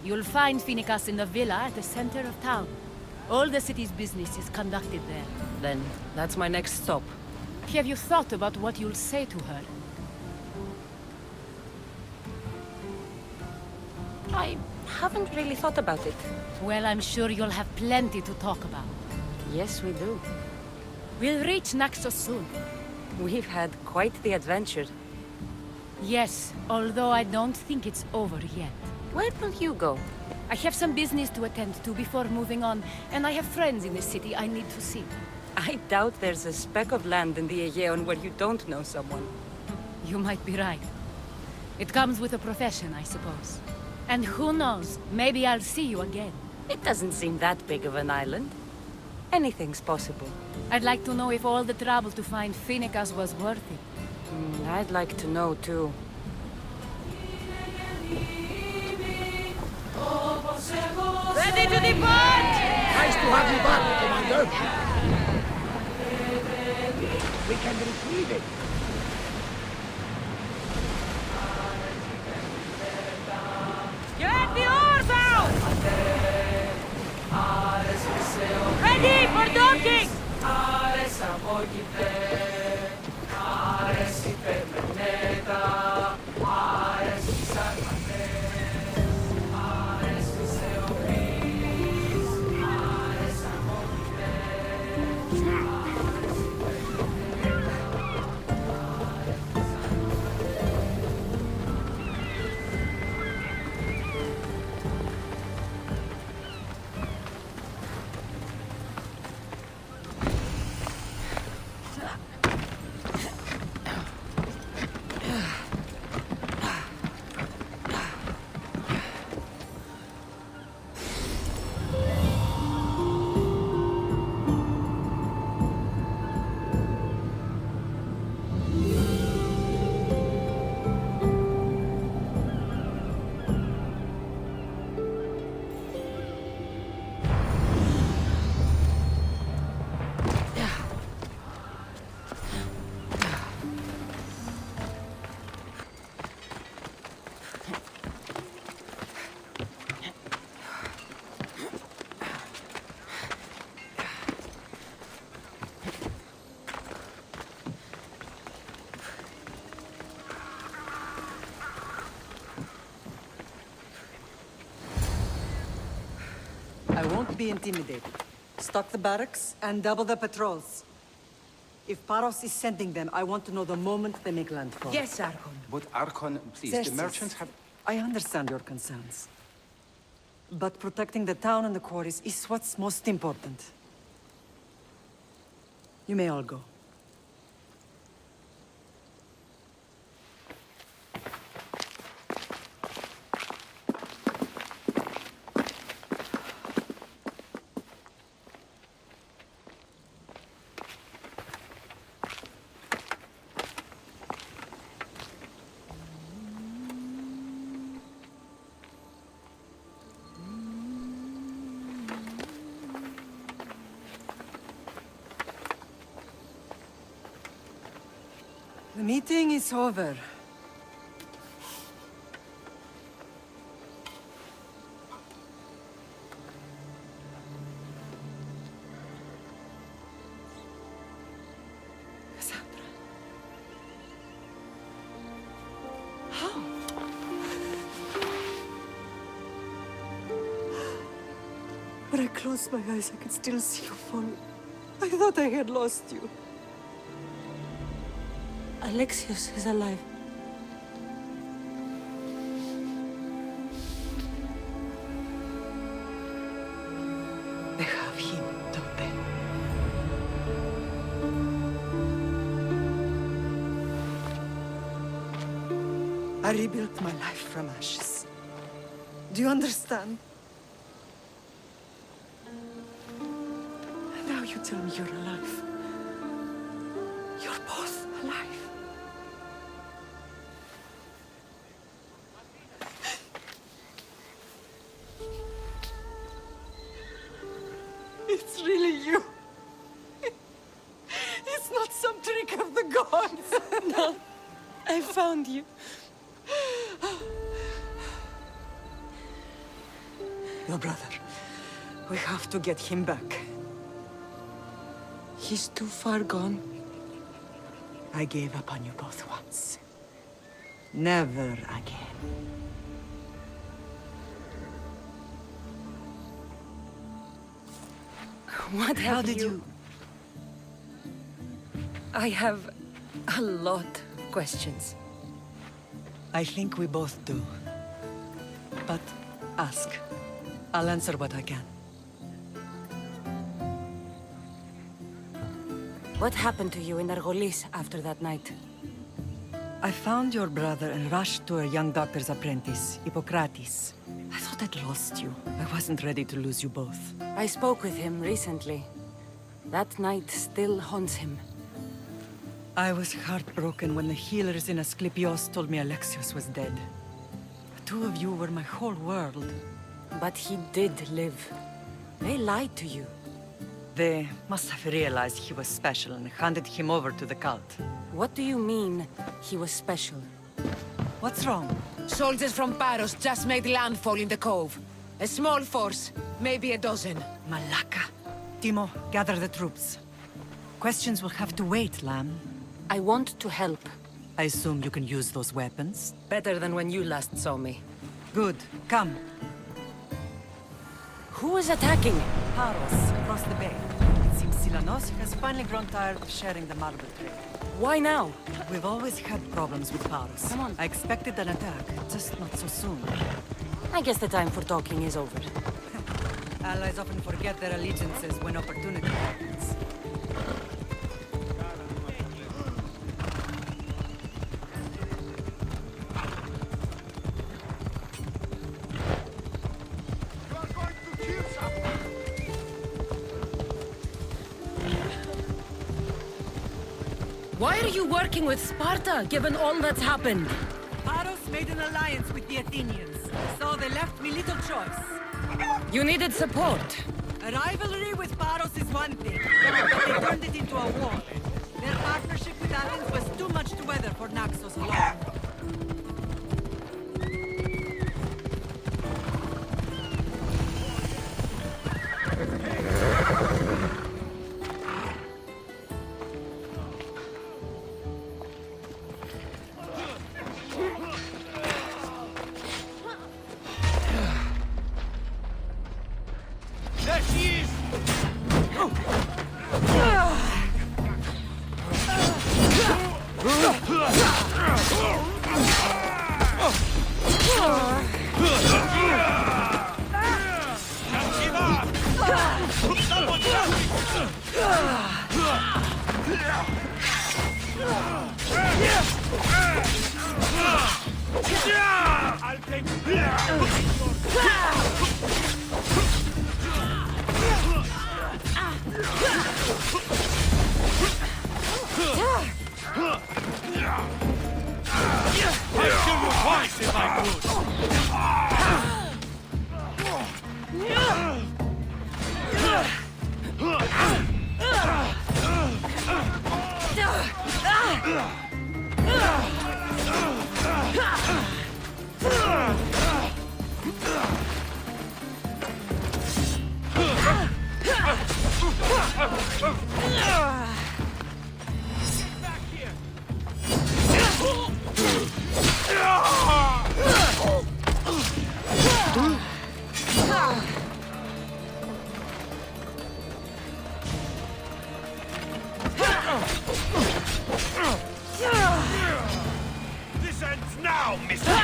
You'll find Phoenicas in the villa at the center of town. All the city's business is conducted there. Then, that's my next stop. Have you thought about what you'll say to her? I haven't really thought about it. Well, I'm sure you'll have plenty to talk about. Yes, we do. We'll reach Naxos soon. We've had quite the adventure. Yes, although I don't think it's over yet. Where will you go? I have some business to attend to before moving on, and I have friends in the city I need to see. I doubt there's a speck of land in the Aegean where you don't know someone. You might be right. It comes with a profession, I suppose. And who knows, maybe I'll see you again. It doesn't seem that big of an island. Anything's possible. I'd like to know if all the trouble to find Phoenicas was worth it. I'd like to know, too. Ready to depart! Nice to have you back, Commander. We can retrieve it. Get the oars out! Ready for docking! I won't be intimidated. Stock the barracks and double the patrols. If Paros is sending them, I want to know the moment they make landfall. Yes, Archon. But Archon, please, Yes, the merchants yes. have... I understand your concerns. But protecting the town and the quarries is what's most important. You may all go. The meeting is over. Cassandra. How? When I closed my eyes, I could still see you falling. I thought I had lost you. Alexios is alive. They have him, don't they? I rebuilt my life from ashes. Do you understand? And now you tell me you're alive. You're both alive. found you. Your brother. We have to get him back. He's too far gone. I gave up on you both once. Never again. What How have did you... I have a lot of questions. I think we both do. But ask. I'll answer what I can. What happened to you in Argolis after that night? I found your brother and rushed to a young doctor's apprentice, Hippocrates. I thought I'd lost you. I wasn't ready to lose you both. I spoke with him recently. That night still haunts him. I was heartbroken when the healers in Asclepios told me Alexios was dead. The two of you were my whole world. But he did live. They lied to you. They must have realized he was special and handed him over to the cult. What do you mean, he was special? What's wrong? Soldiers from Paros just made landfall in the cove. A small force, maybe a dozen. Malaka. Timo, gather the troops. Questions will have to wait, Lamb. I want to help. I assume you can use those weapons? Better than when you last saw me. Good. Come. Who is attacking? Paros, across the bay. It seems Silanos has finally grown tired of sharing the marble trade. Why now? We've always had problems with Paros. Come on. I expected an attack, just not so soon. I guess the time for talking is over. Allies often forget their allegiances when opportunity happens. Why are you working with Sparta, given all that's happened? Paros made an alliance with the Athenians, so they left me little choice. You needed support. A rivalry with Paros is one thing, but they turned it into a war. Their partnership with Athens was too much to weather for Naxos alone. This ends now, mister!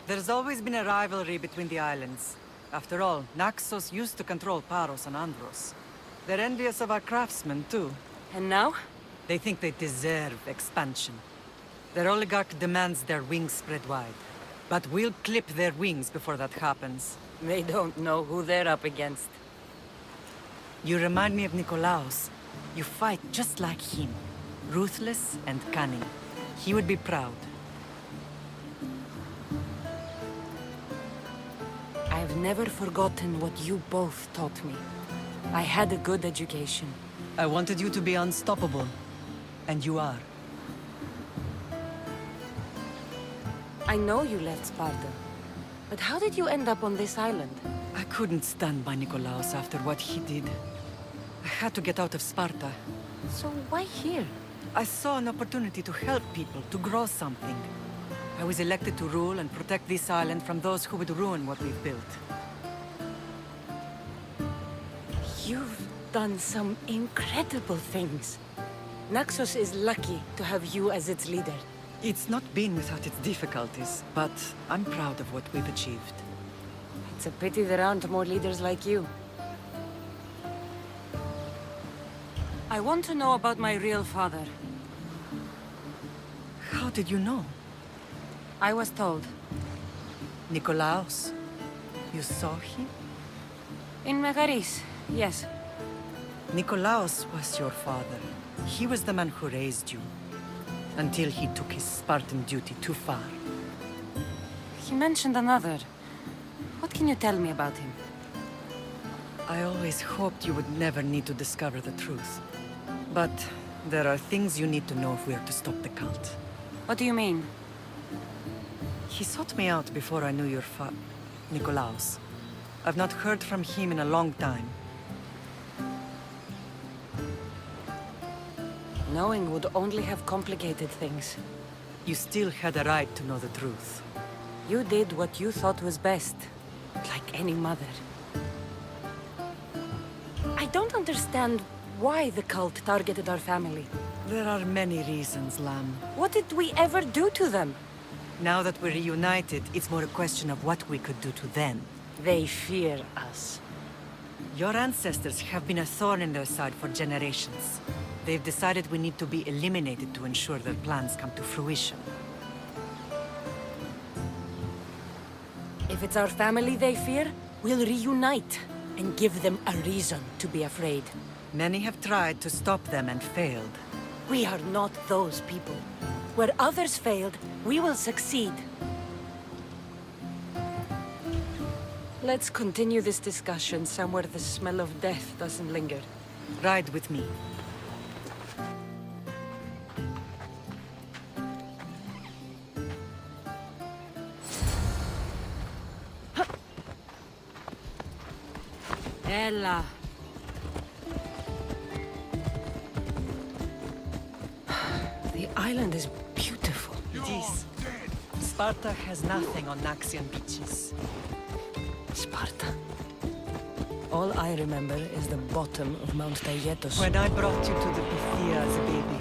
There's always been a rivalry between the islands. After all, Naxos used to control Paros and Andros. They're envious of our craftsmen, too. And now? They think they deserve expansion. Their oligarch demands their wings spread wide. But we'll clip their wings before that happens. They don't know who they're up against. You remind me of Nikolaos. You fight just like him. Ruthless and cunning. He would be proud. I've never forgotten what you both taught me. I had a good education. I wanted you to be unstoppable. And you are. I know you left Sparta. But how did you end up on this island? I couldn't stand by Nikolaos after what he did. I had to get out of Sparta. So why here? I saw an opportunity to help people, to grow something. I was elected to rule and protect this island from those who would ruin what we've built. You've done some incredible things. Naxos is lucky to have you as its leader. It's not been without its difficulties, but I'm proud of what we've achieved. It's a pity there aren't more leaders like you. I want to know about my real father. How did you know? I was told. Nikolaos? You saw him? In Megaris, yes. Nikolaos was your father. He was the man who raised you. Until he took his Spartan duty too far. He mentioned another. What can you tell me about him? I always hoped you would never need to discover the truth. But there are things you need to know if we are to stop the cult. What do you mean? He sought me out before I knew your Nikolaos. I've not heard from him in a long time. Knowing would only have complicated things. You still had a right to know the truth. You did what you thought was best. Like any mother. I don't understand why the cult targeted our family. There are many reasons, Lamb. What did we ever do to them? Now that we're reunited, it's more a question of what we could do to them. They fear us. Your ancestors have been a thorn in their side for generations. They've decided we need to be eliminated to ensure their plans come to fruition. If it's our family they fear, we'll reunite and give them a reason to be afraid. Many have tried to stop them and failed. We are not those people. Where others failed, we will succeed. Let's continue this discussion somewhere the smell of death doesn't linger. Ride with me. Ella. The island is beautiful. It is. Sparta has nothing on Naxian beaches. Sparta. All I remember is the bottom of Mount Taygetos. When I brought you to the Pythia as a baby,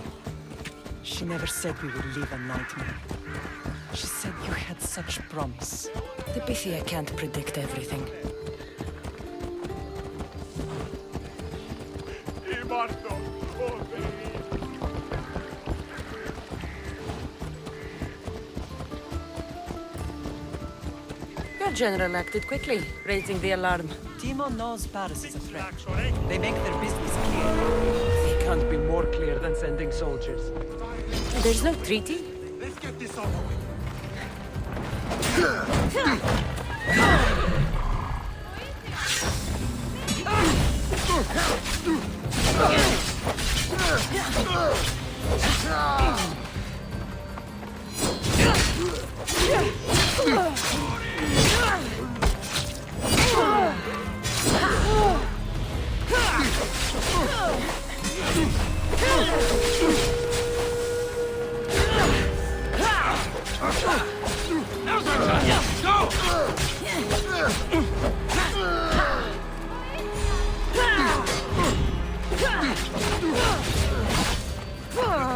she never said we would live a nightmare. She said you had such promise. The Pythia can't predict everything. Your general acted quickly, raising the alarm. Timo knows Paris is a threat. They make their business clear. They can't be more clear than sending soldiers. There's no treaty? Let's get this over with.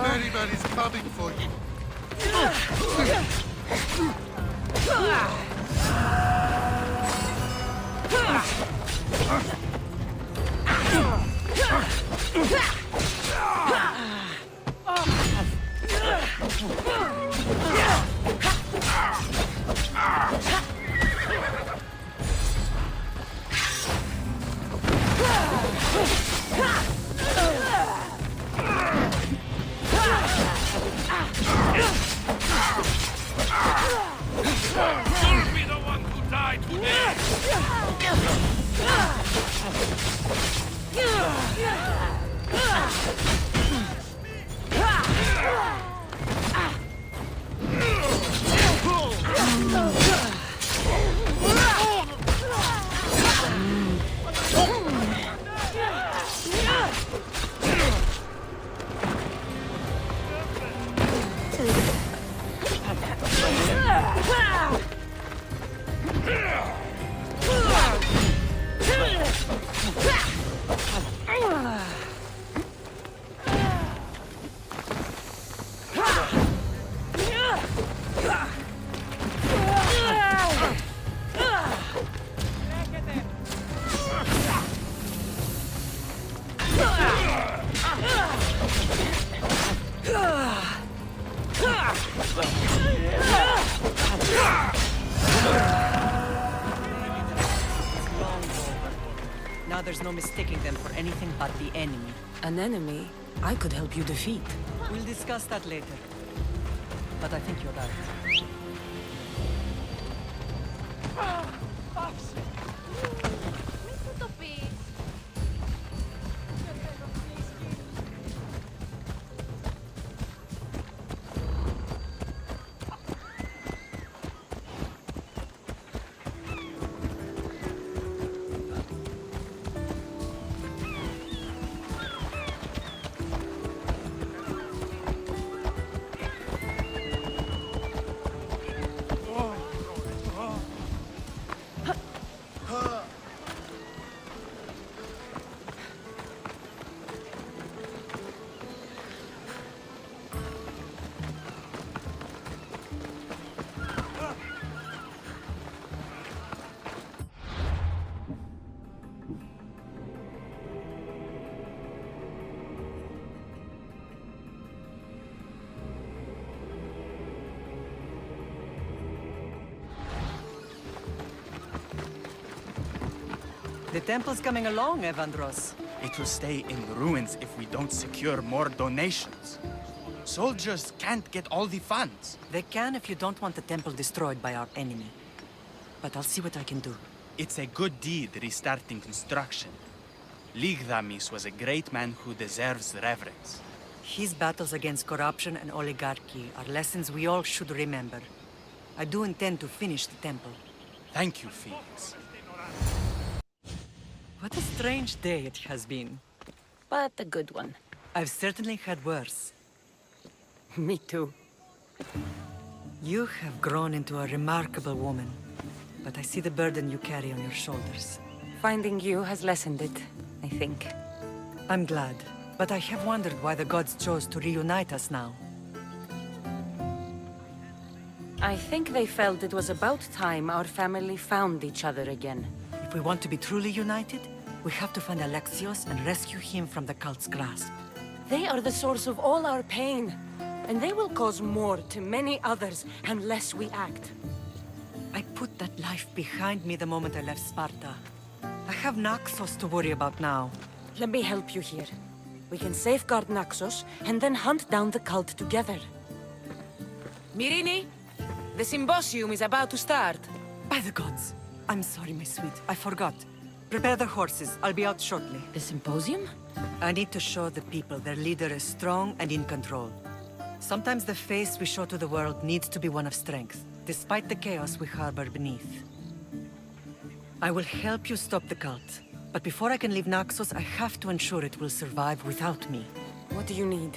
Ferryman is coming for you. Now there's no mistaking them for anything but the enemy. An enemy I could help you defeat. We'll discuss that later. But I think you're right. The temple's coming along, Evandros. It will stay in ruins if we don't secure more donations. Soldiers can't get all the funds. They can if you don't want the temple destroyed by our enemy. But I'll see what I can do. It's a good deed restarting construction. Ligdamis was a great man who deserves reverence. His battles against corruption and oligarchy are lessons we all should remember. I do intend to finish the temple. Thank you, Felix. What a strange day it has been. But a good one. I've certainly had worse. Me too. You have grown into a remarkable woman. But I see the burden you carry on your shoulders. Finding you has lessened it, I think. I'm glad. But I have wondered why the gods chose to reunite us now. I think they felt it was about time our family found each other again. If we want to be truly united, we have to find Alexios and rescue him from the cult's grasp. They are the source of all our pain, and they will cause more to many others unless we act. I put that life behind me the moment I left Sparta. I have Naxos to worry about now. Let me help you here. We can safeguard Naxos and then hunt down the cult together. Myrrine, the symposium is about to start. By the gods! I'm sorry, my sweet. I forgot. Prepare the horses. I'll be out shortly. The symposium? I need to show the people their leader is strong and in control. Sometimes the face we show to the world needs to be one of strength, despite the chaos we harbor beneath. I will help you stop the cult. But before I can leave Naxos, I have to ensure it will survive without me. What do you need?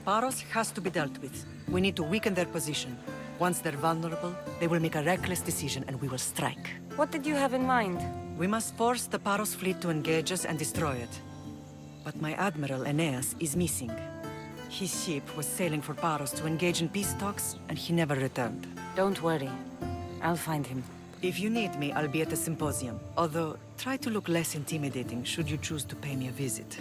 Paros has to be dealt with. We need to weaken their position. Once they're vulnerable, they will make a reckless decision and we will strike. What did you have in mind? We must force the Paros fleet to engage us and destroy it. But my admiral, Aeneas, is missing. His ship was sailing for Paros to engage in peace talks, and he never returned. Don't worry. I'll find him. If you need me, I'll be at the symposium. Although, try to look less intimidating should you choose to pay me a visit.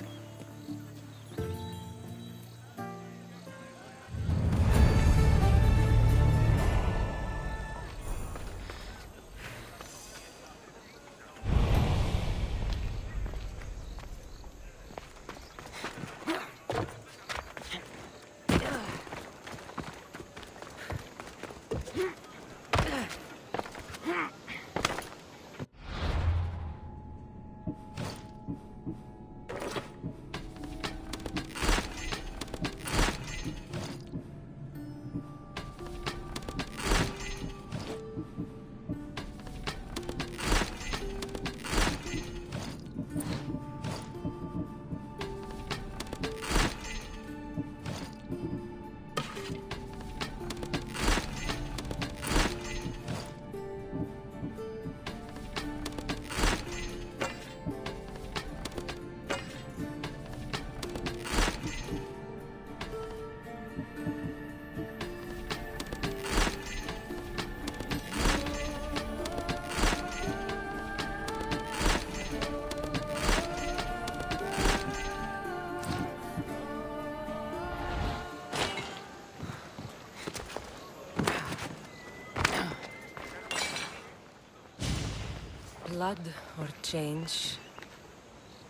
Blood or change?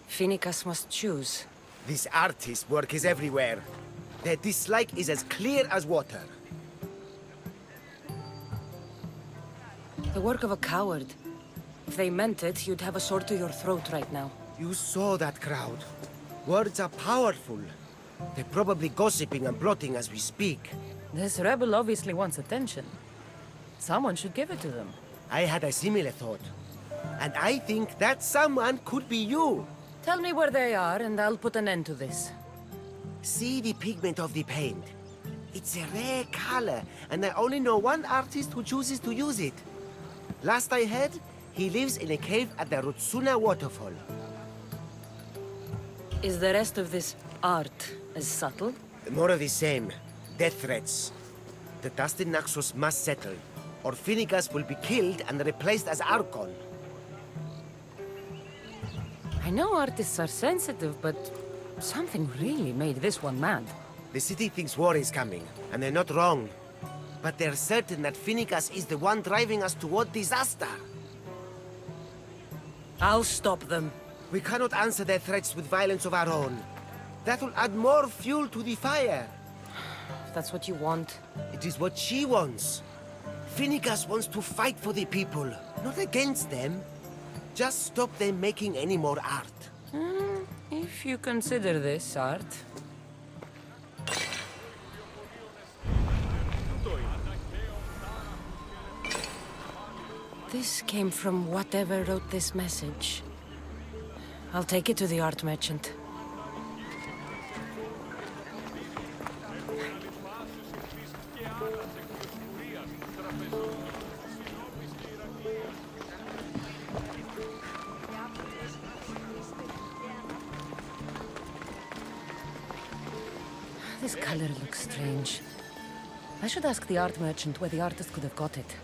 Phoenicus must choose. This artist's work is everywhere. Their dislike is as clear as water. The work of a coward. If they meant it, you'd have a sword to your throat right now. You saw that crowd. Words are powerful. They're probably gossiping and plotting as we speak. This rebel obviously wants attention. Someone should give it to them. I had a similar thought. And I think that someone could be you. Tell me where they are, and I'll put an end to this. See the pigment of the paint. It's a rare color, and I only know one artist who chooses to use it. Last I heard, he lives in a cave at the Rotsuna waterfall. Is the rest of this art as subtle? More of the same. Death threats. The dust in Naxos must settle, or Phoenicus will be killed and replaced as Archon. I know artists are sensitive, but something really made this one mad. The city thinks war is coming, and they're not wrong. But they're certain that Phoenicus is the one driving us toward disaster. I'll stop them. We cannot answer their threats with violence of our own. That will add more fuel to the fire. If that's what you want. It is what she wants. Phoenicus wants to fight for the people, not against them. Just stop them making any more art. If you consider this art. This came from whatever wrote this message. I'll take it to the art merchant. This color looks strange. I should ask the art merchant where the artist could have got it.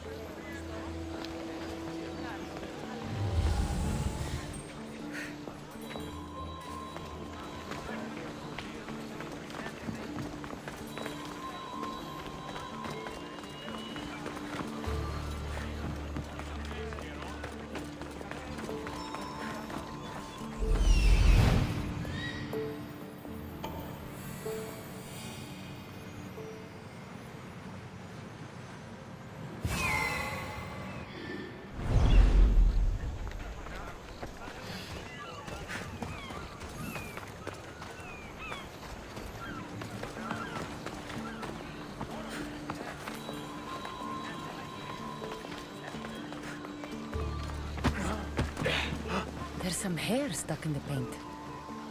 There's some hair stuck in the paint.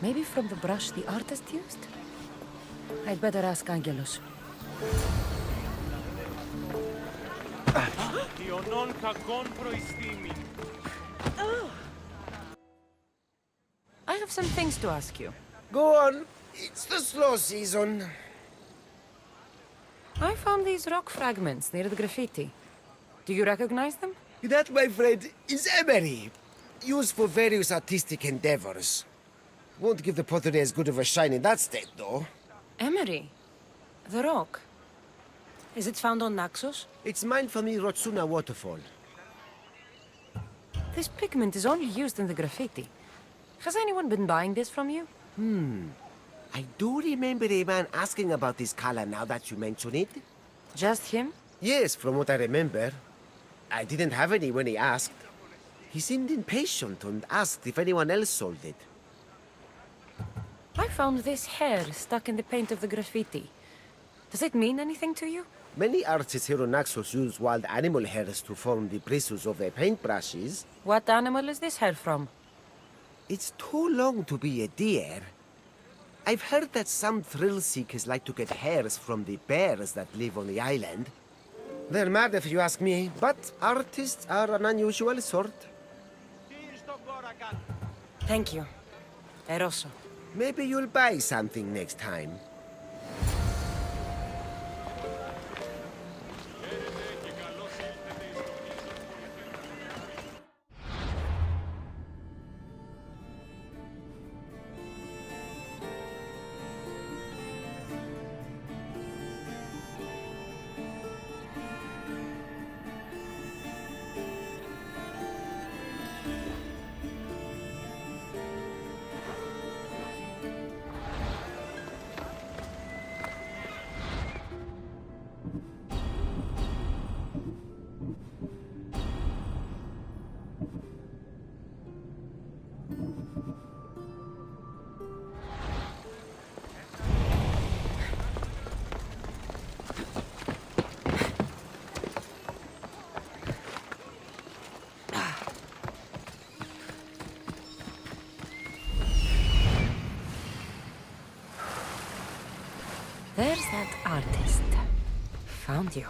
Maybe from the brush the artist used? I'd better ask Angelus. I have some things to ask you. Go on. It's the slow season. I found these rock fragments near the graffiti. Do you recognize them? That, my friend, is emery. Used for various artistic endeavors. Won't give the pottery as good of a shine in that state, though. Emery? The rock? Is it found on Naxos? It's mined from the Rotsuna waterfall. This pigment is only used in the graffiti. Has anyone been buying this from you? I do remember a man asking about this color now that you mention it. Just him? Yes, from what I remember. I didn't have any when he asked. He seemed impatient and asked if anyone else sold it. I found this hair stuck in the paint of the graffiti. Does it mean anything to you? Many artists here on Naxos use wild animal hairs to form the bristles of their paintbrushes. What animal is this hair from? It's too long to be a deer. I've heard that some thrill seekers like to get hairs from the bears that live on the island. They're mad if you ask me, but artists are an unusual sort. Thank you. Eroso. Maybe you'll buy something next time. There's that artist. Found you.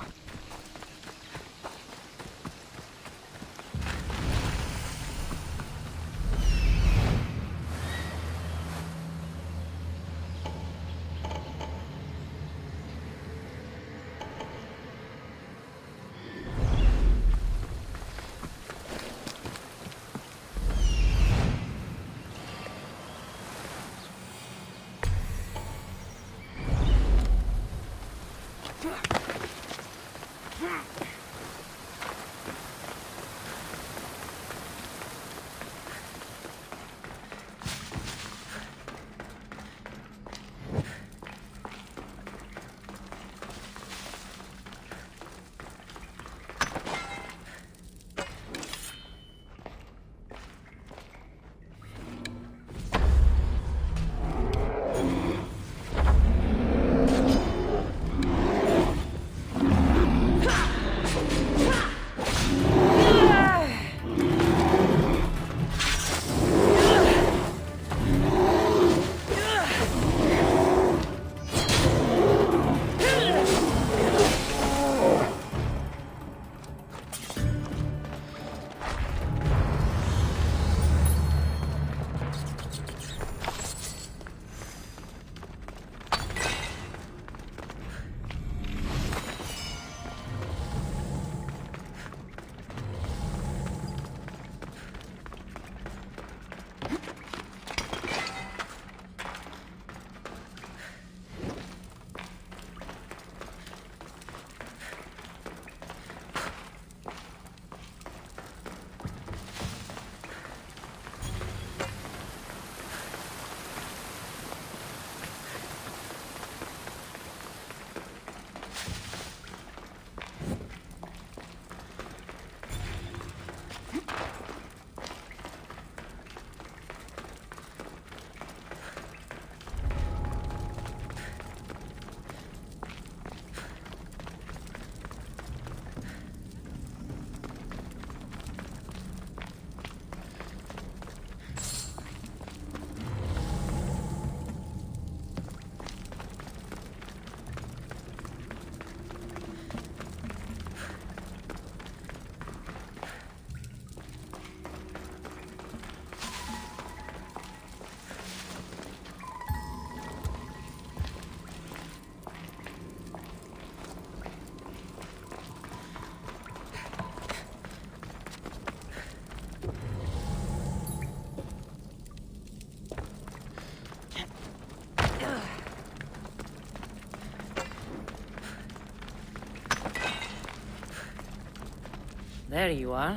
There you are.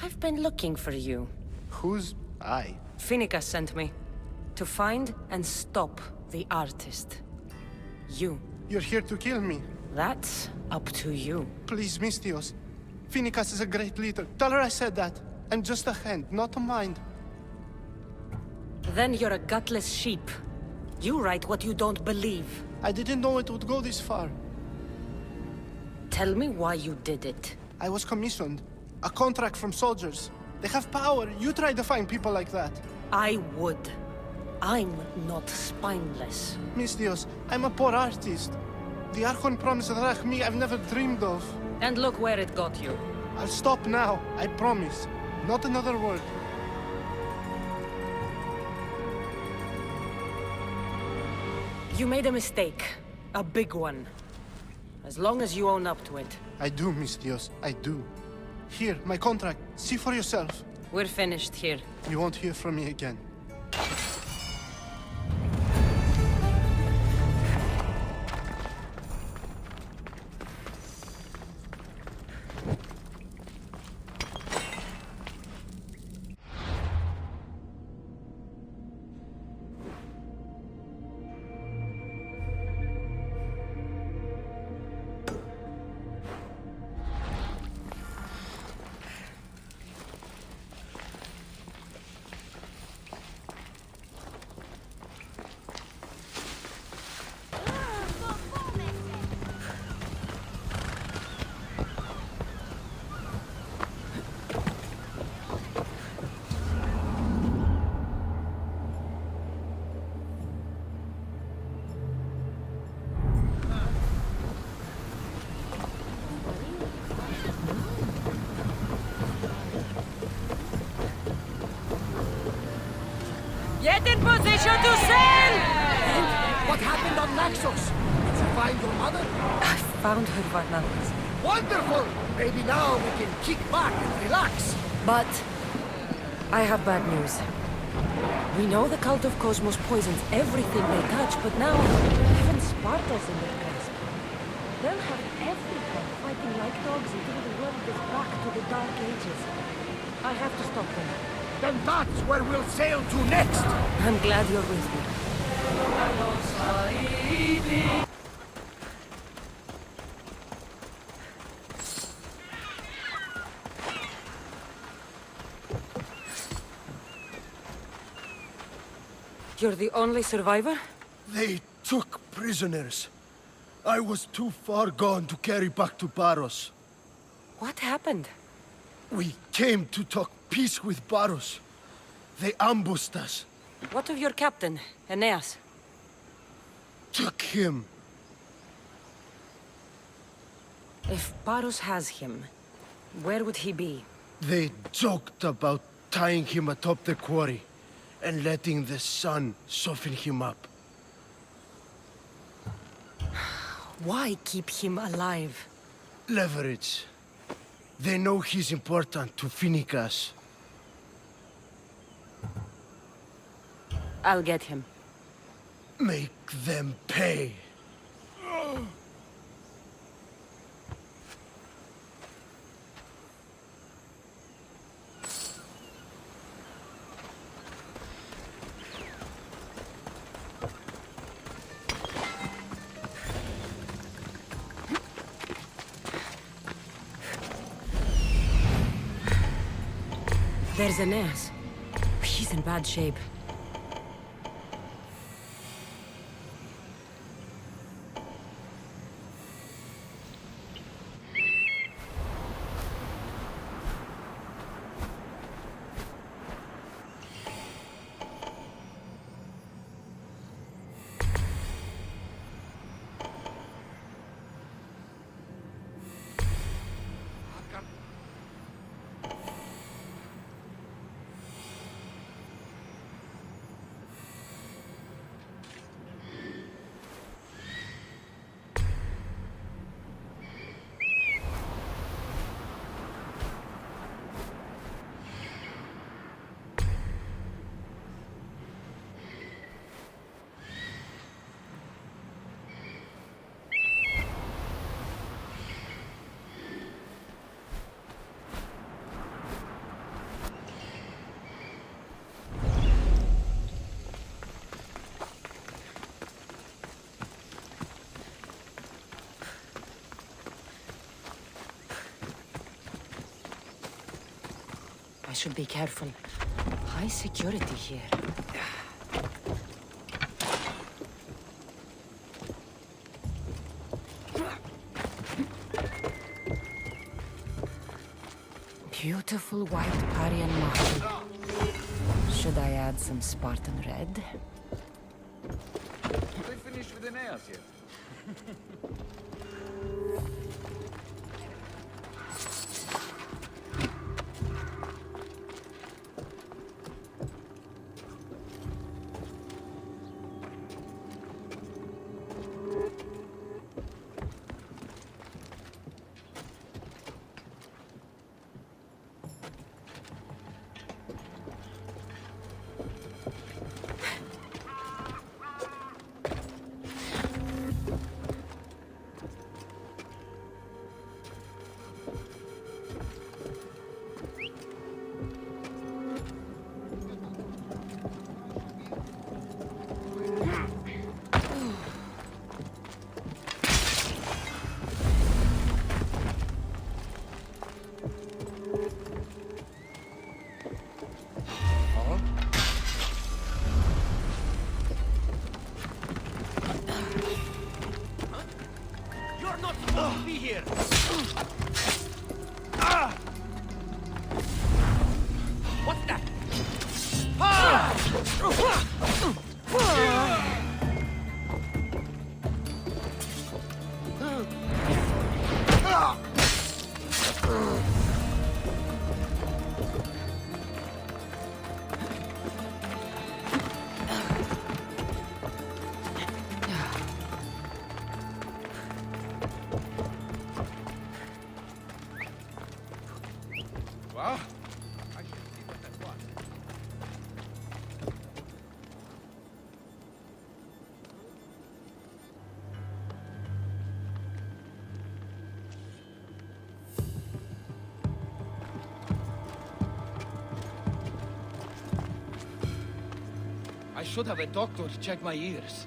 I've been looking for you. Who's I? Finicus sent me. To find and stop the artist. You. You're here to kill me. That's up to you. Please, Mystios. Finicus is a great leader. Tell her I said that. I'm just a hand, not a mind. Then you're a gutless sheep. You write what you don't believe. I didn't know it would go this far. Tell me why you did it. I was commissioned. A contract from soldiers. They have power. You try to find people like that. I would. I'm not spineless. Mystios, I'm a poor artist. The Archon promised Rach me I've never dreamed of. And look where it got you. I'll stop now, I promise. Not another word. You made a mistake. A big one. As long as you own up to it. I do, Mystios, I do. Here, my contract. See for yourself. We're finished here. You won't hear from me again. Get in position to sail! What happened on Naxos? Did you find your mother? I found her, Varnavas. Wonderful! Maybe now we can kick back and relax. But I have bad news. We know the cult of Cosmos poisons everything they touch, but now even Sparta's in their grasp. They'll have everyone fighting like dogs until the world is back to the Dark Ages. I have to stop them. Then that's where we'll sail to next! I'm glad you're with me. You're the only survivor? They took prisoners. I was too far gone to carry back to Paros. What happened? We came to talk peace with Paros. They ambushed us. What of your captain, Aeneas? Took him. If Paros has him, where would he be? They joked about tying him atop the quarry and letting the sun soften him up. Why keep him alive? Leverage. They know he's important to Finicus. I'll get him. Make them pay. There's Aeneas. He's in bad shape. I should be careful. High security here. Beautiful white Parian marble. Should I add some Spartan red? They finished with Aeneas yet? Well, I should see what that was. I should have a doctor to check my ears.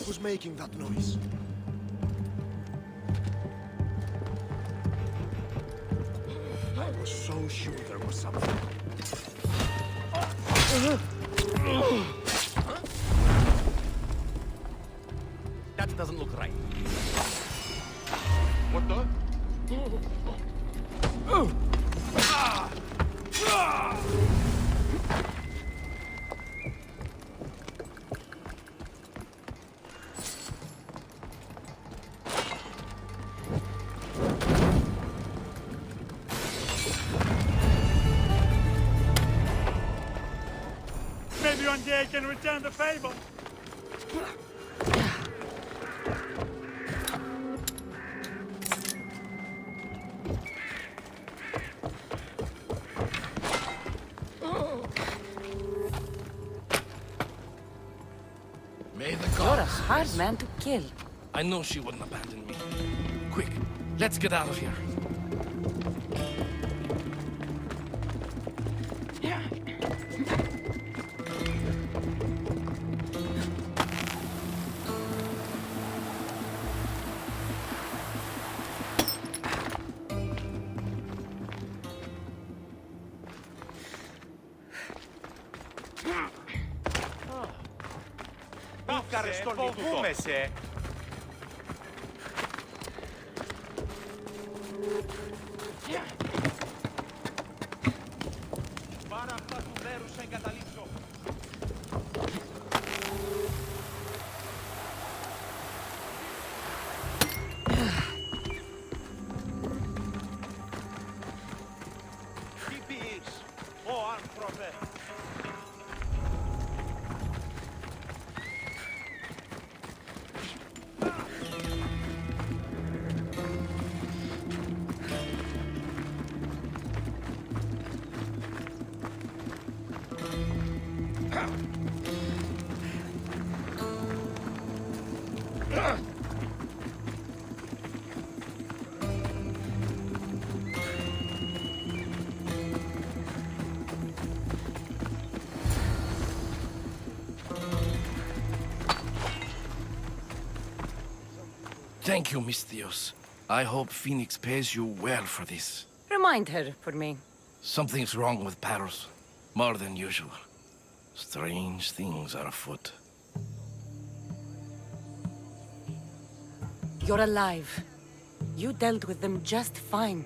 Who's making that noise? I was so sure there was something. That doesn't look right. What the? Maybe one day I can return the favor. May the You're a gods... hard man to kill. I know she wouldn't abandon me. Quick, let's get out of here. Φοβούμεσαι. Πάρα αυτά του μέρους σε εγκαταλείψω. Τι πεις, ο άνθρωπε. Thank you, Miss Theos. I hope Phoenix pays you well for this. Remind her for me. Something's wrong with Paros. More than usual. Strange things are afoot. You're alive. You dealt with them just fine.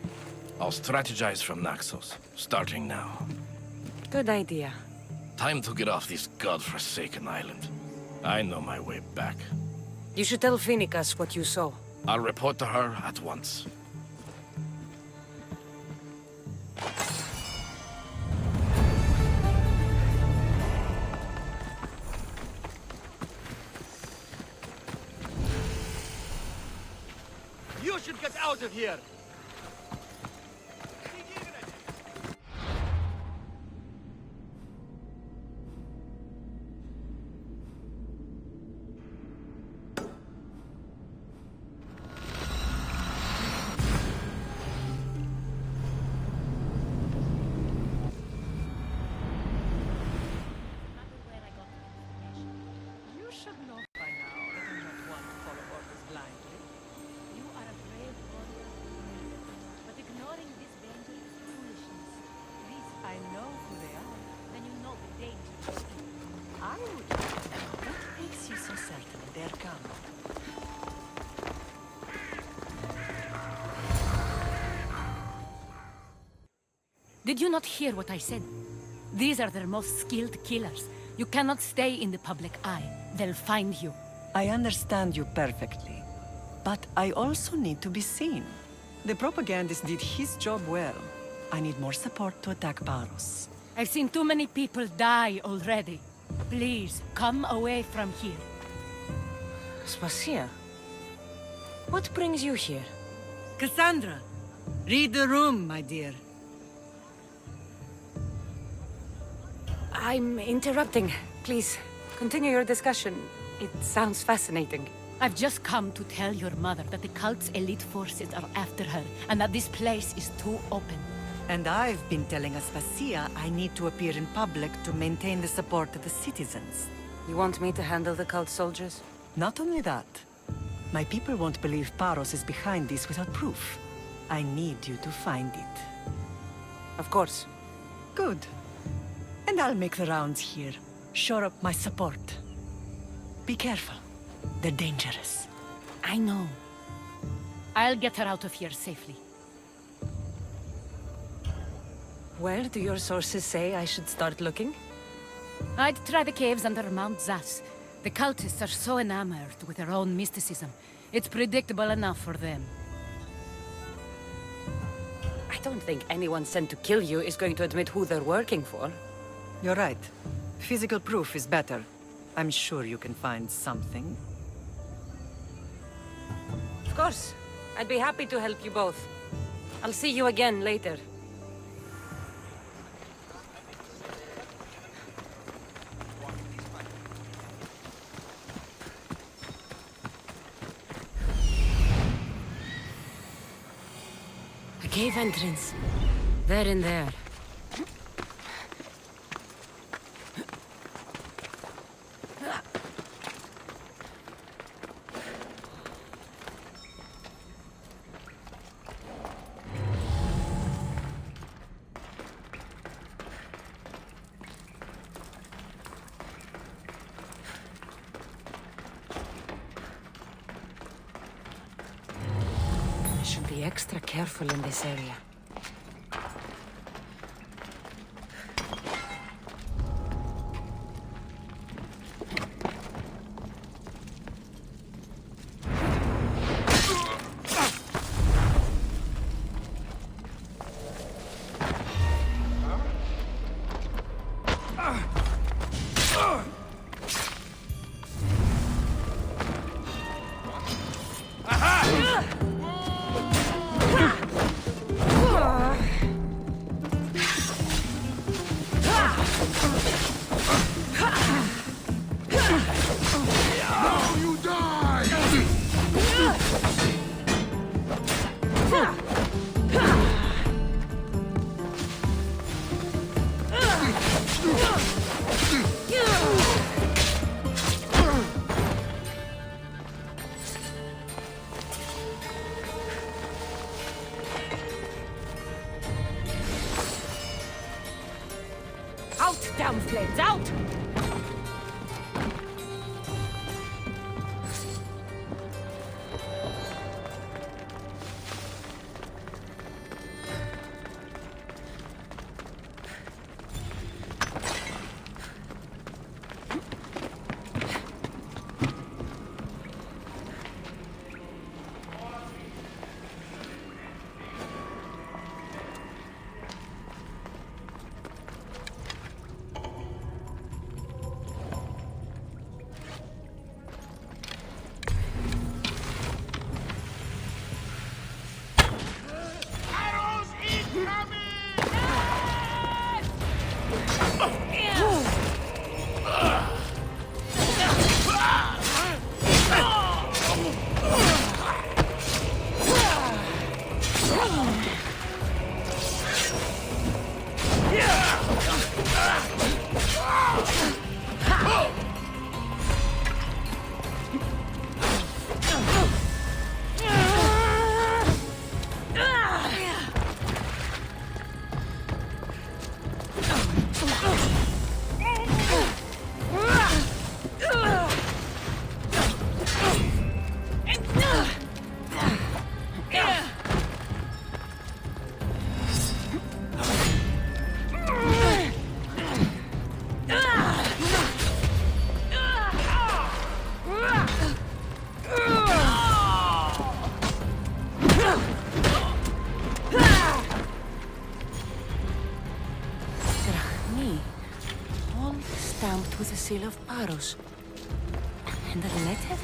I'll strategize from Naxos, starting now. Good idea. Time to get off this godforsaken island. I know my way back. You should tell Phoenicus what you saw. I'll report to her at once. You should get out of here! You should know by now that I'm not one to follow orders blindly. You are a brave warrior, but ignoring this danger is foolishness. These I know who they are, then you know the danger. I would like to know what makes you so certain they're coming. Did you not hear what I said? These are their most skilled killers. You cannot stay in the public eye. They'll find you. I understand you perfectly, but I also need to be seen. The propagandist did his job well. I need more support to attack Paros. I've seen too many people die already. Please, come away from here. Spacia, what brings you here? Cassandra, read the room, my dear. I'm interrupting. Please, continue your discussion. It sounds fascinating. I've just come to tell your mother that the cult's elite forces are after her, and that this place is too open. And I've been telling Aspasia I need to appear in public to maintain the support of the citizens. You want me to handle the cult soldiers? Not only that, my people won't believe Paros is behind this without proof. I need you to find it. Of course. Good. And I'll make the rounds here. Shore up my support. Be careful. They're dangerous. I know. I'll get her out of here safely. Where do your sources say I should start looking? I'd try the caves under Mount Zas. The cultists are so enamored with their own mysticism. It's predictable enough for them. I don't think anyone sent to kill you is going to admit who they're working for. You're right. Physical proof is better. I'm sure you can find something. Of course. I'd be happy to help you both. I'll see you again later. A cave entrance. They're in there. I should be extra careful in this area. Out, damn flames, out! seal of Paros. And a letter?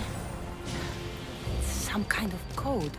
Some kind of code.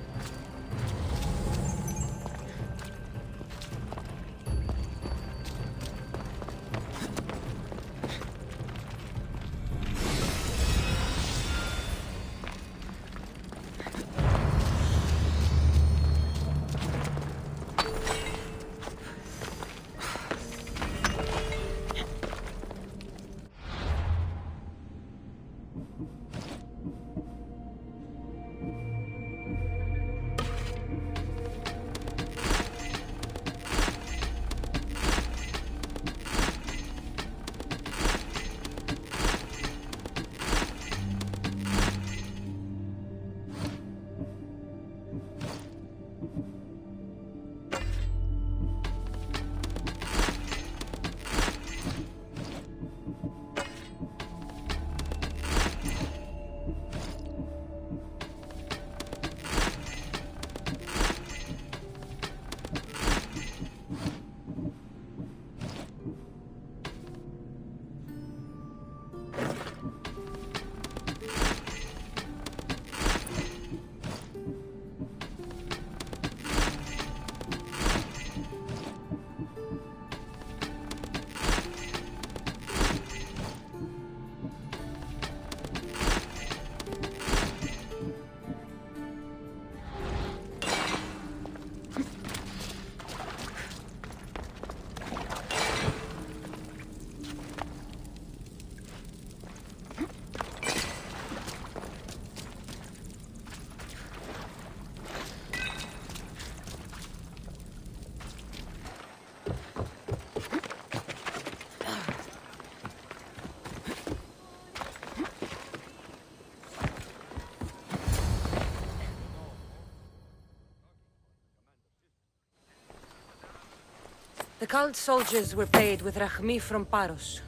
The cult soldiers were paid with Rachmi from Paros.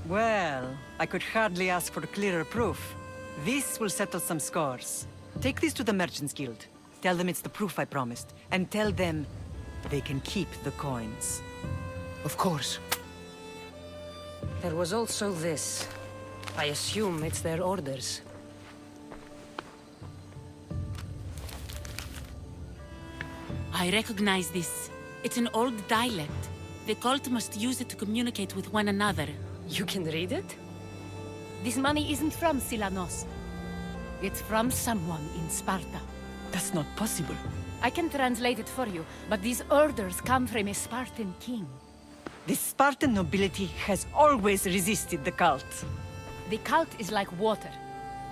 Well, I could hardly ask for clearer proof. This will settle some scores. Take this to the Merchants Guild. Tell them it's the proof I promised. And tell them they can keep the coins. Of course. There was also this. I assume it's their orders. I recognize this. It's an old dialect. The cult must use it to communicate with one another. You can read it? This money isn't from Silanos. It's from someone in Sparta. That's not possible. I can translate it for you, but these orders come from a Spartan king. The Spartan nobility has always resisted the cult. The cult is like water.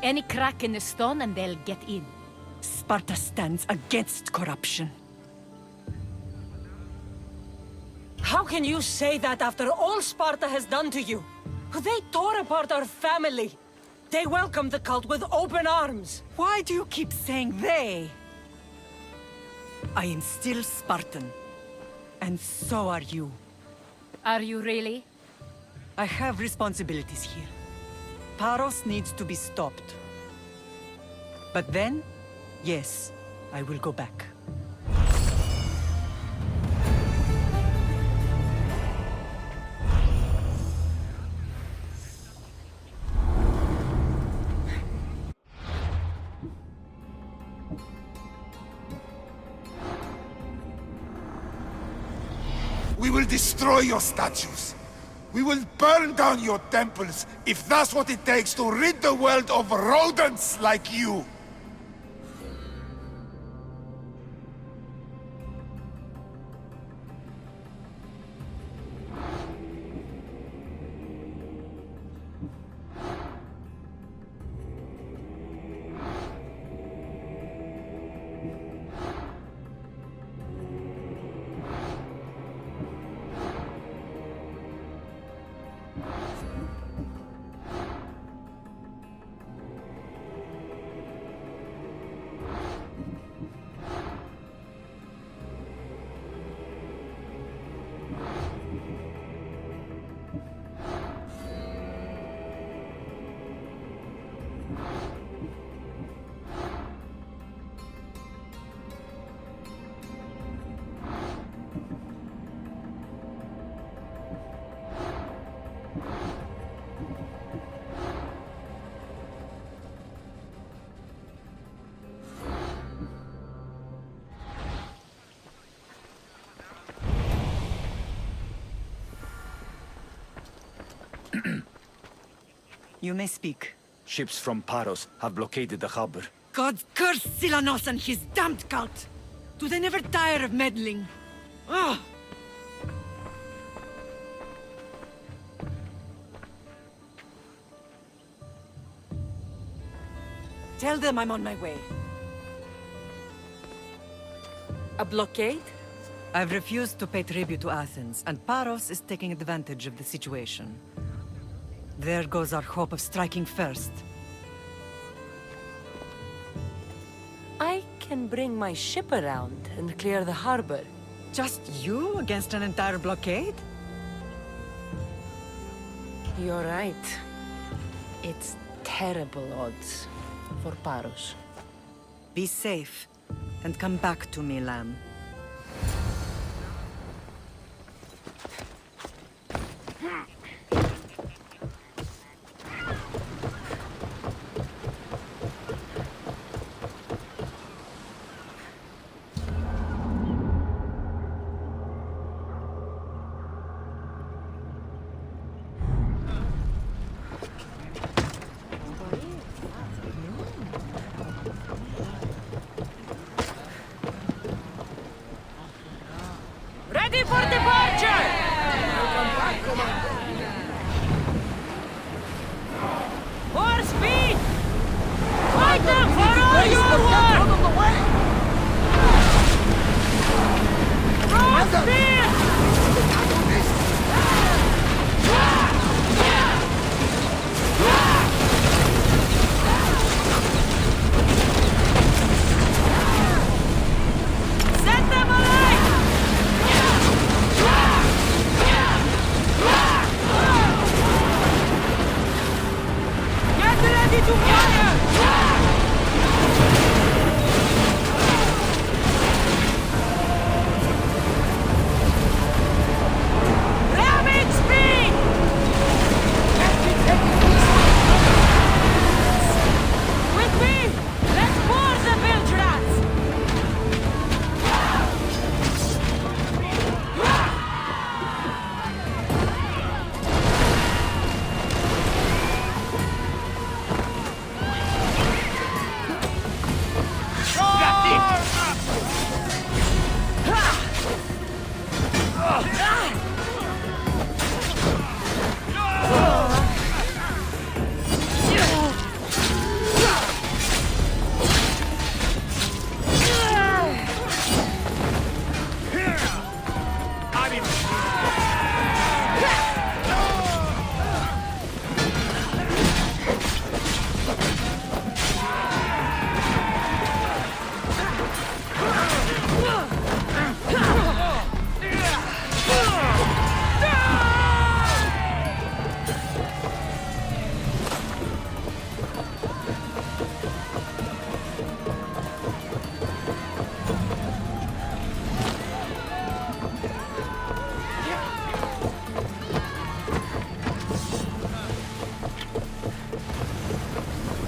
Any crack in the stone and they'll get in. Sparta stands against corruption. How can you say that after all Sparta has done to you? They tore apart our family. They welcomed the cult with open arms. Why do you keep saying they? I am still Spartan. And so are you. Are you really? I have responsibilities here. Paros needs to be stopped. But then, yes, I will go back. We will destroy your statues. We will burn down your temples if that's what it takes to rid the world of rodents like you. You may speak. Ships from Paros have blockaded the harbor. God curse Silanos and his damned cult! Do they never tire of meddling? Ugh! Tell them I'm on my way. A blockade? I've refused to pay tribute to Athens, and Paros is taking advantage of the situation. There goes our hope of striking first. I can bring my ship around and clear the harbor. Just you against an entire blockade? You're right. It's terrible odds for Paros. Be safe, and come back to me, lamb. Ready for departure! More speed! Fight them for all your worth! Cross speed! Set them alight! Get ready to fire! Ram speed! With me! Let's board the bilge rats!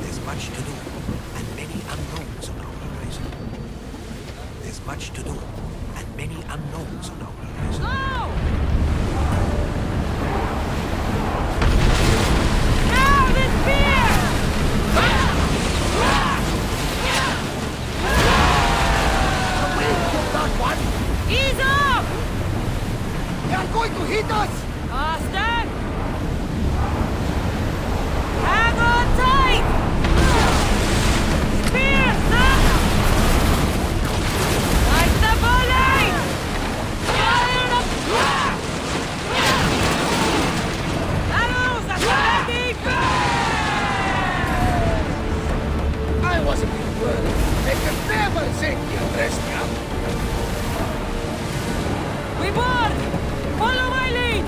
There's much to do, and many unknowns on our horizon. There's much to do, and many unknowns on our horizon. Now this spear! Ease up! They are going to hit us! Austin! Hang on tight! Spears up! Like the volley! Fire up! Arrows at ready! I wasn't in world. They could never think you dressed me up. We board! Follow my lead!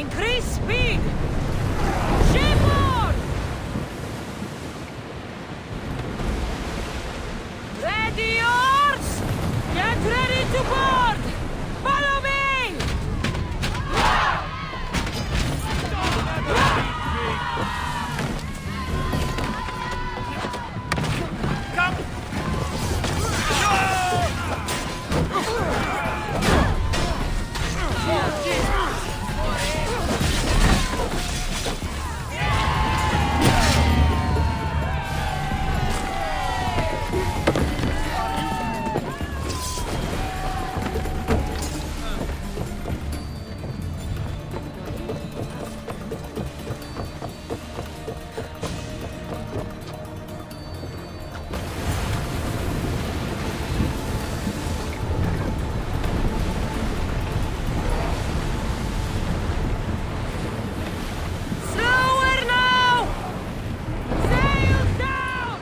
Increase speed! Shipboard! Ready yours! Get ready to board! Follow me! Slower now! Sails down!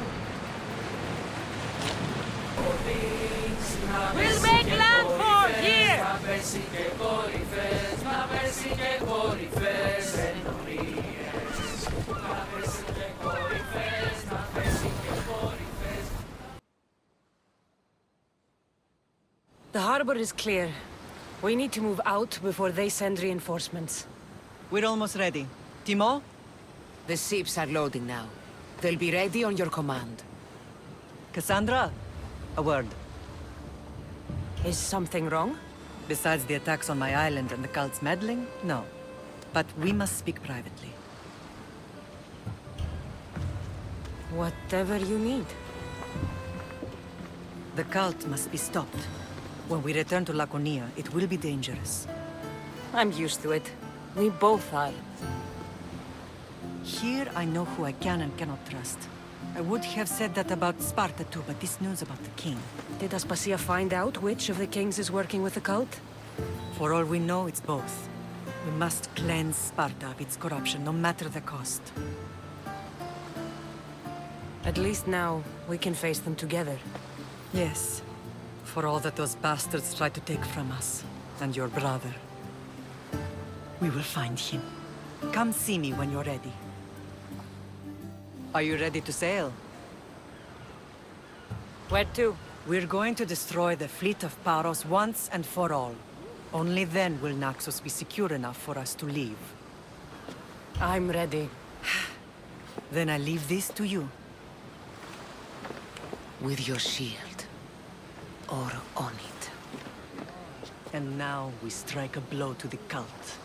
We'll make landfall here! The harbor is clear. We need to move out before they send reinforcements. We're almost ready. Timo? The ships are loading now. They'll be ready on your command. Cassandra? A word. Is something wrong? Besides the attacks on my island and the cult's meddling? No. But we must speak privately. Whatever you need. The cult must be stopped. When we return to Laconia, it will be dangerous. I'm used to it. We both are. Here I know who I can and cannot trust. I would have said that about Sparta too, but this news about the king. Did Aspasia find out which of the kings is working with the cult? For all we know, it's both. We must cleanse Sparta of its corruption, no matter the cost. At least now, we can face them together. Yes. For all that those bastards tried to take from us, and your brother. We will find him. Come see me when you're ready. Are you ready to sail? Where to? We're going to destroy the fleet of Paros once and for all. Only then will Naxos be secure enough for us to leave. I'm ready. Then I leave this to you. With your shield. Or on it. And now we strike a blow to the cult.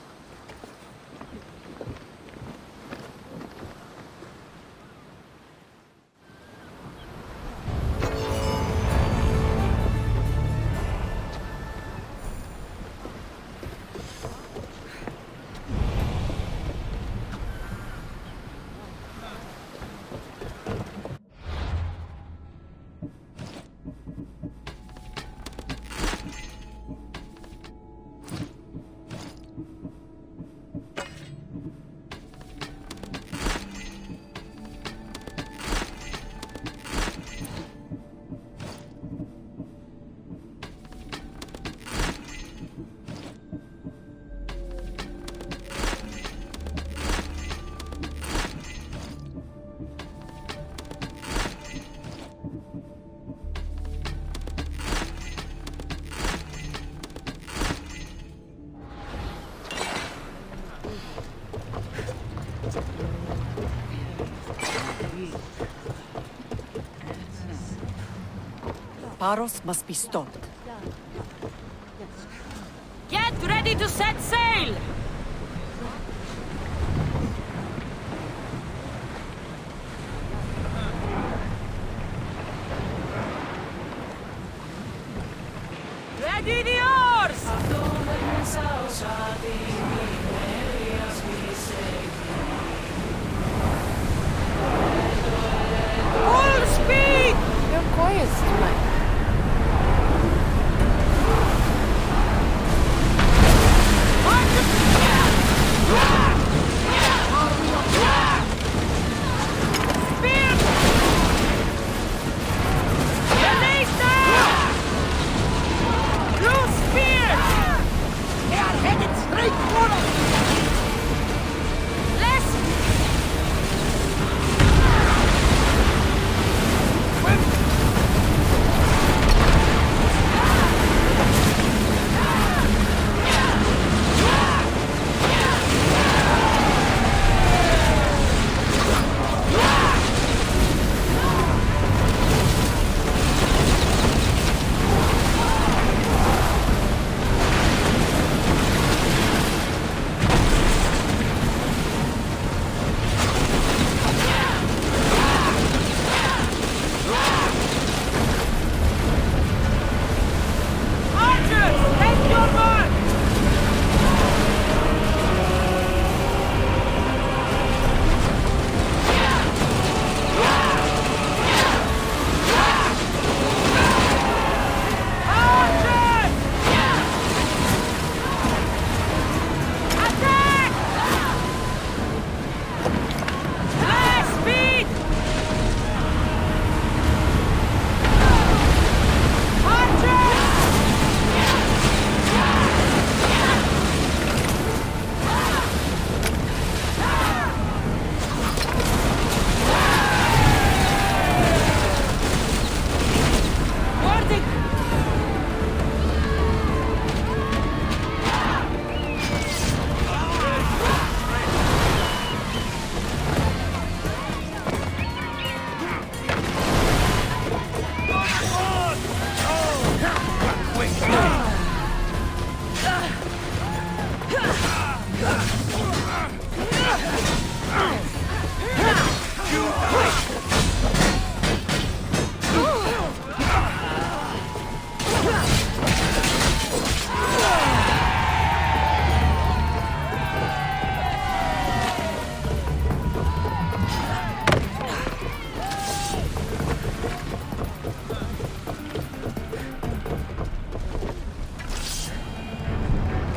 Paros must be stopped. Get ready to set sail! Ready the oars! Full speed! You're quiet tonight. March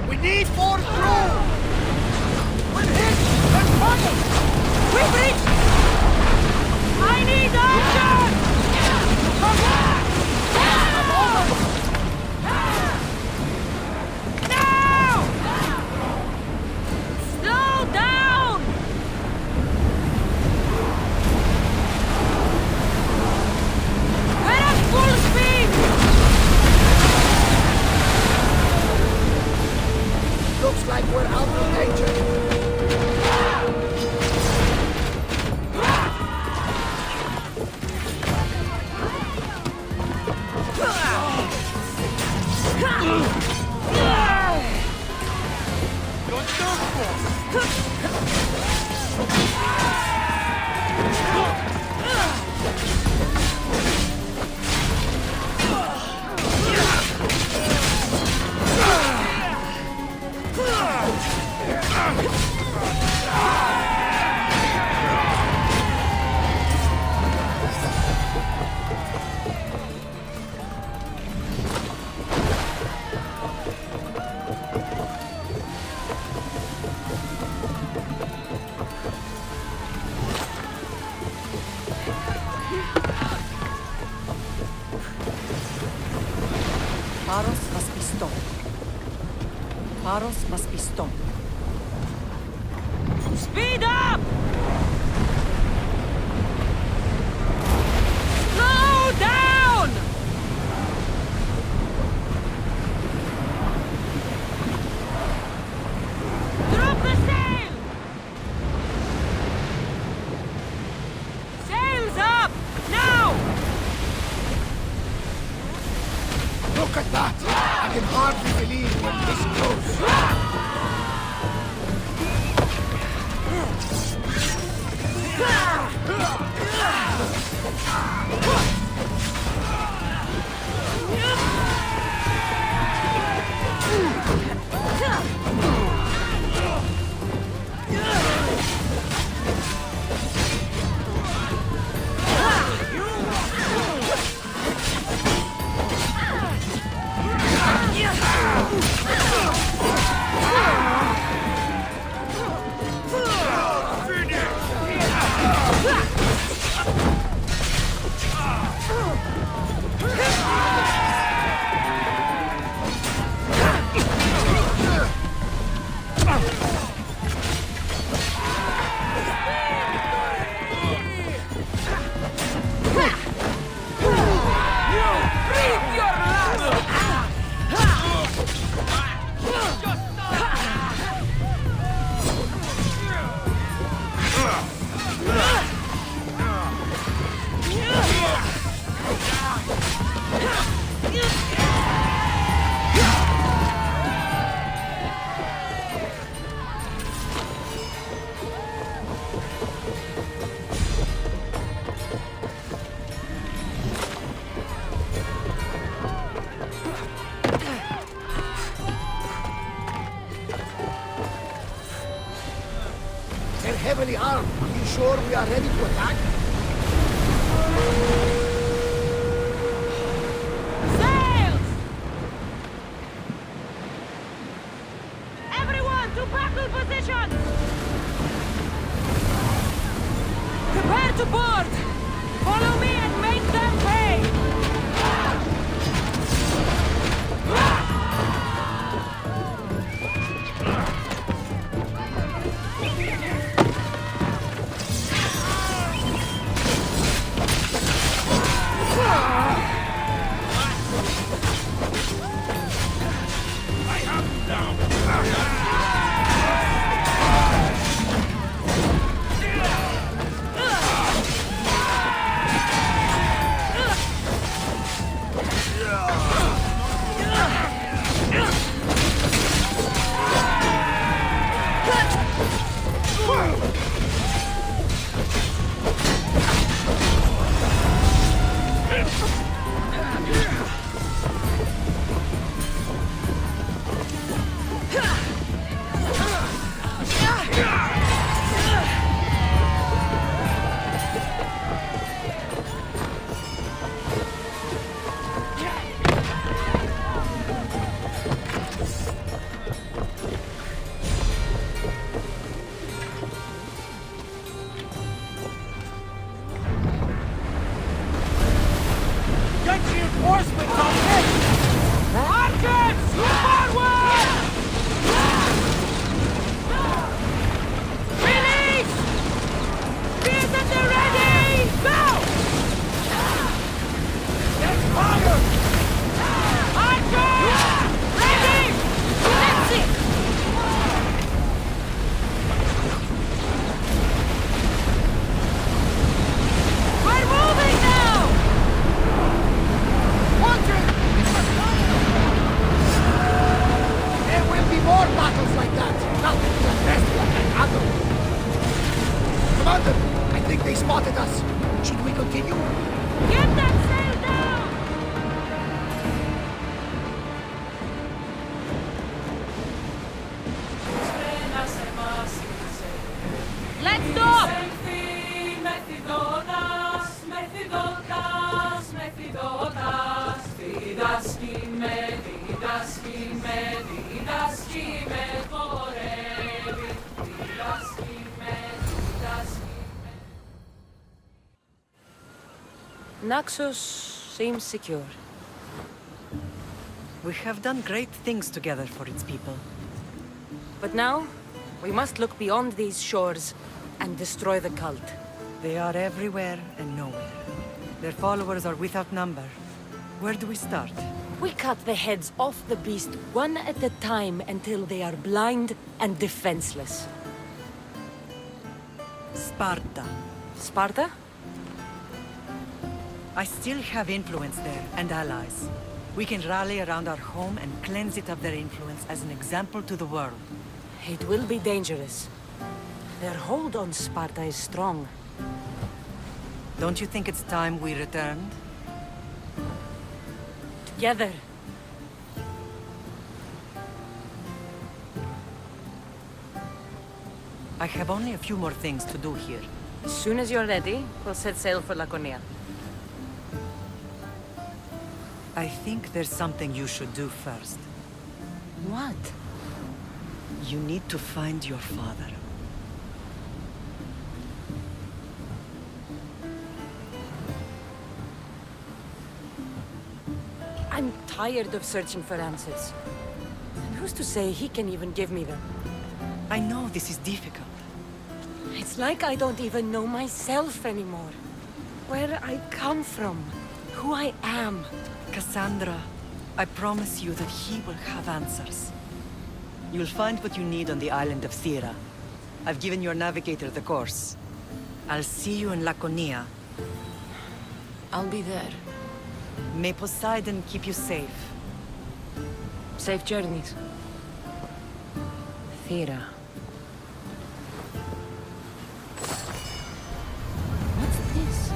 We need more crew! We're hit! There's fire! We've reached! I need action! Come back! Now! Slow down! We're at full speed! Looks like we're out of danger. Paros must be stopped. Paros must be stopped. Speed up! Slow down! Drop the sail! Sails up! Now! Look at that! I can hardly believe we're this close. They're heavily armed. Are you sure we are ready to attack? Sails! Everyone to battle positions! Prepare to board! Follow me and make them pay! spotted us. Should we continue? Get that sail down! Let's stop! Naxos seems secure. We have done great things together for its people. But now, we must look beyond these shores and destroy the cult. They are everywhere and nowhere. Their followers are without number. Where do we start? We cut the heads off the beast one at a time until they are blind and defenseless. Sparta. Sparta? I still have influence there, and allies. We can rally around our home and cleanse it of their influence as an example to the world. It will be dangerous. Their hold on Sparta is strong. Don't you think it's time we returned? Together. I have only a few more things to do here. As soon as you're ready, we'll set sail for Laconia. I think there's something you should do first. What? You need to find your father. I'm tired of searching for answers. And who's to say he can even give me them? I know this is difficult. It's like I don't even know myself anymore. Where I come from, who I am. Cassandra, I promise you that he will have answers. You'll find what you need on the island of Thera. I've given your navigator the course. I'll see you in Laconia. I'll be there. May Poseidon keep you safe. Safe journeys. Thera. What's this?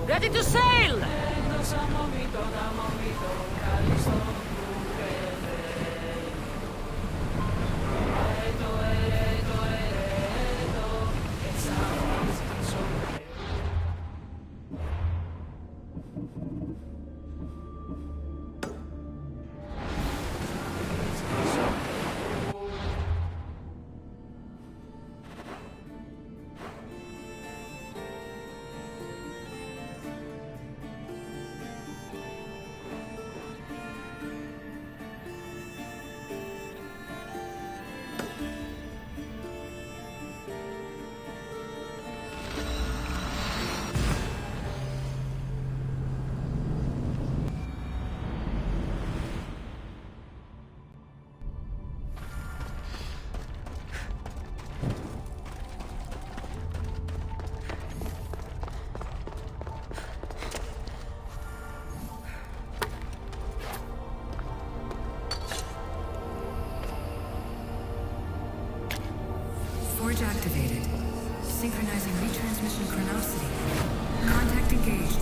Ready to sail! Synchronizing retransmission chronicity. Contact engaged.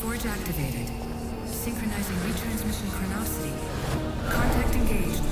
Forge activated. Synchronizing retransmission chronicity. Contact engaged.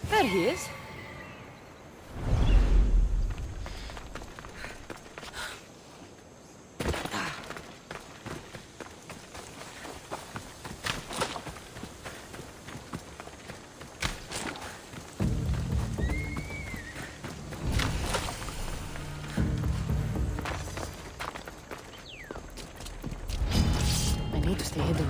There he is. I need to stay hidden.